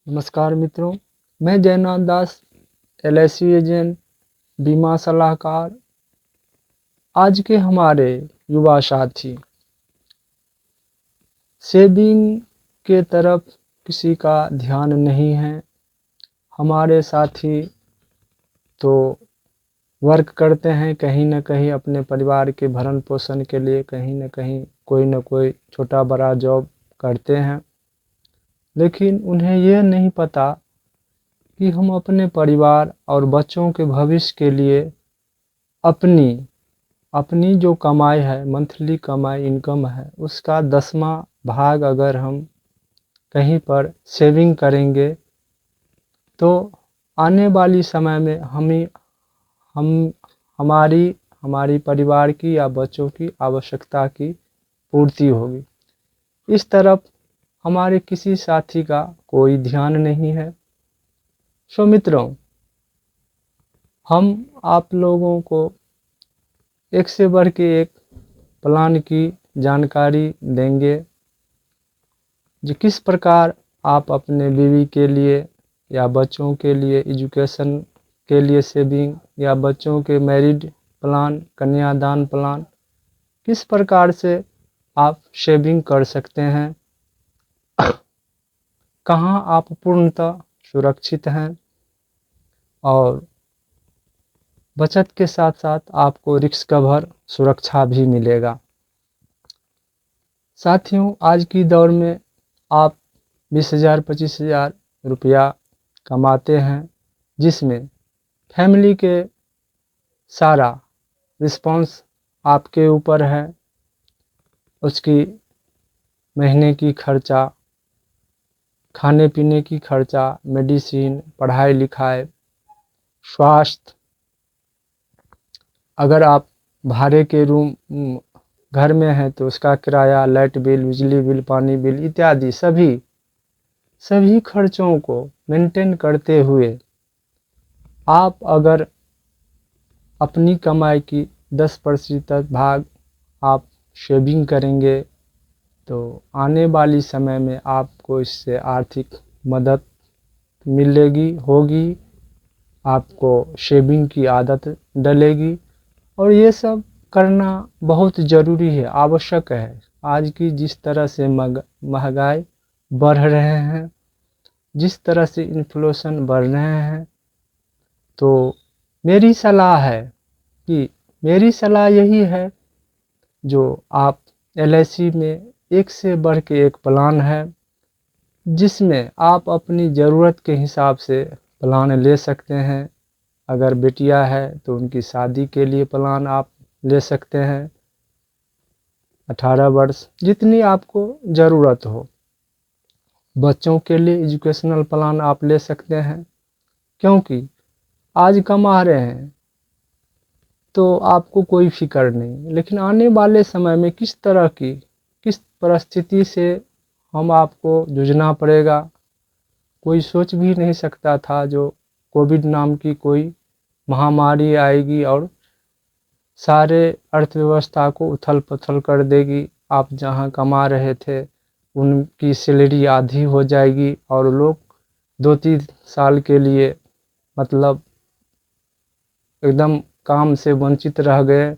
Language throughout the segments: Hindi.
नमस्कार मित्रों, मैं जयनाथ दास, एलआईसी एजेंट, बीमा सलाहकार। आज के हमारे युवा साथी सेविंग के तरफ किसी का ध्यान नहीं है। हमारे साथी तो वर्क करते हैं कहीं न कहीं अपने परिवार के भरण पोषण के लिए, कहीं न कहीं कोई न कोई छोटा बड़ा जॉब करते हैं, लेकिन उन्हें यह नहीं पता कि हम अपने परिवार और बच्चों के भविष्य के लिए अपनी अपनी जो कमाई है, मंथली कमाई इनकम है, उसका 10वां भाग अगर हम कहीं पर सेविंग करेंगे तो आने वाली समय में हम हमारी हमारी परिवार की या बच्चों की आवश्यकता की पूर्ति होगी। इस तरफ हमारे किसी साथी का कोई ध्यान नहीं है। सो मित्रों, हम आप लोगों को एक से बढ़ के एक प्लान की जानकारी देंगे जो किस प्रकार आप अपने बीवी के लिए या बच्चों के लिए एजुकेशन के लिए सेविंग, या बच्चों के मैरिड प्लान, कन्यादान प्लान, किस प्रकार से आप सेविंग कर सकते हैं, कहाँ आप पूर्णतः सुरक्षित हैं और बचत के साथ साथ आपको रिस्क कवर सुरक्षा भी मिलेगा। साथियों, आज की दौर में आप 20,000 25,000 रुपया कमाते हैं, जिसमें फैमिली के सारा रिस्पॉन्स आपके ऊपर है। उसकी महीने की खर्चा, खाने पीने की खर्चा, मेडिसिन, पढ़ाई लिखाई, स्वास्थ्य, अगर आप भाड़े के रूम घर में हैं तो उसका किराया, लाइट बिल, बिजली बिल, पानी बिल इत्यादि सभी खर्चों को मेंटेन करते हुए आप अगर अपनी कमाई की 10% भाग आप सेविंग करेंगे तो आने वाली समय में आपको इससे आर्थिक मदद होगी। आपको सेविंग की आदत डलेगी और ये सब करना बहुत ज़रूरी है, आवश्यक है। आज की जिस तरह से महंगाई बढ़ रहे हैं, जिस तरह से इन्फ्लेशन बढ़ रहे हैं, तो मेरी सलाह यही है जो आप एलआईसी में एक से बढ़ के एक प्लान है, जिसमें आप अपनी ज़रूरत के हिसाब से प्लान ले सकते हैं। अगर बेटियां है तो उनकी शादी के लिए प्लान आप ले सकते हैं। 18 वर्ष जितनी आपको ज़रूरत हो। बच्चों के लिए एजुकेशनल प्लान आप ले सकते हैं, क्योंकि आज कमा रहे हैं तो आपको कोई फिक्र नहीं, लेकिन आने वाले समय में किस परिस्थिति से हम आपको जूझना पड़ेगा, कोई सोच भी नहीं सकता था। जो कोविड नाम की कोई महामारी आएगी और सारे अर्थव्यवस्था को उथल पुथल कर देगी। आप जहां कमा रहे थे उनकी सैलरी आधी हो जाएगी और लोग 2-3 साल के लिए मतलब एकदम काम से वंचित रह गए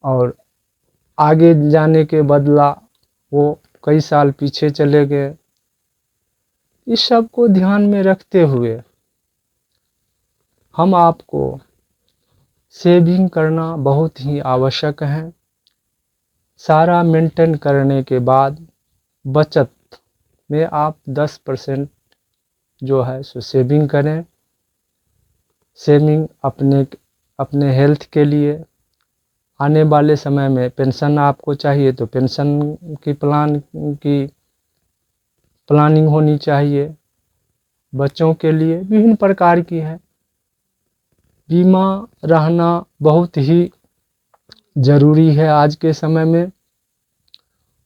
और आगे जाने के बदला वो कई साल पीछे चले गए। इस सब को ध्यान में रखते हुए हम आपको सेविंग करना बहुत ही आवश्यक है। सारा मेंटेन करने के बाद बचत में आप 10% जो है सो सेविंग करें। सेविंग अपने हेल्थ के लिए, आने वाले समय में पेंशन आपको चाहिए तो पेंशन की प्लानिंग होनी चाहिए। बच्चों के लिए विभिन्न प्रकार की है। बीमा रहना बहुत ही ज़रूरी है आज के समय में।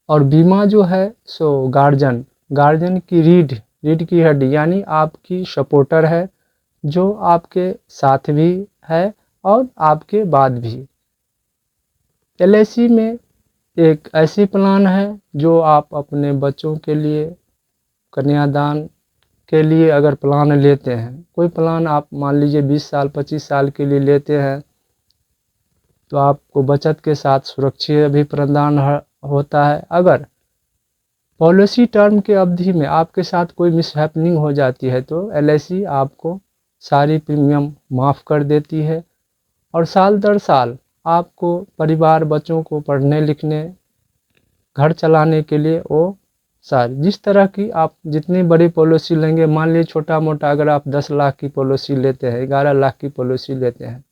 और बीमा जो है सो गार्जियन की रीढ़ की हड्डी यानी आपकी सपोर्टर है, जो आपके साथ भी है और आपके बाद भी। एलआईसी में एक ऐसी प्लान है जो आप अपने बच्चों के लिए कन्यादान के लिए अगर प्लान लेते हैं, कोई प्लान आप मान लीजिए 20 साल 25 साल के लिए लेते हैं, तो आपको बचत के साथ सुरक्षा भी प्रदान होता है। अगर पॉलिसी टर्म के अवधि में आपके साथ कोई मिसहैपनिंग हो जाती है तो LIC आपको सारी प्रीमियम माफ़ कर देती है और साल दर साल आपको परिवार बच्चों को पढ़ने लिखने घर चलाने के लिए वो सारी जिस तरह की आप जितनी बड़ी पॉलिसी लेंगे, मान लीजिए छोटा मोटा अगर आप 10 लाख की पॉलिसी लेते हैं, 11 लाख की पॉलिसी लेते हैं,